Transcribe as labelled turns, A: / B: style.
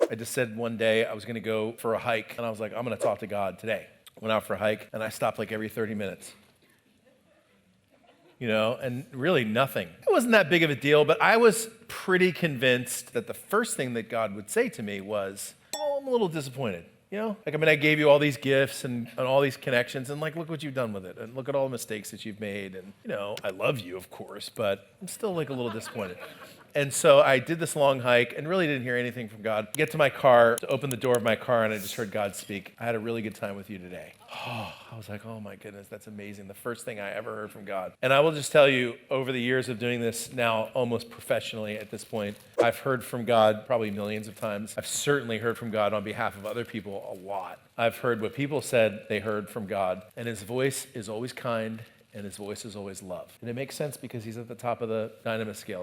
A: I just said one day I was going to go for a hike, and I was like, I'm going to talk to God today. Went out for a hike, and I stopped like every 30 minutes. And really nothing. It wasn't that big of a deal, but I was pretty convinced that the first thing that God would say to me was, oh, I'm a little disappointed. I gave you all these gifts and all these connections, and look what you've done with it, and look at all the mistakes that you've made, and I love you, of course, but I'm still a little disappointed. And so I did this long hike and really didn't hear anything from God. Get to my car, to open the door of my car, and I just heard God speak. I had a really good time with you today. Oh, I was like, oh my goodness, that's amazing. The first thing I ever heard from God. And I will just tell you, over the years of doing this now almost professionally at this point, I've heard from God probably millions of times. I've certainly heard from God on behalf of other people a lot. I've heard what people said they heard from God, and his voice is always kind, and his voice is always love. And it makes sense because he's at the top of the dynamite scale.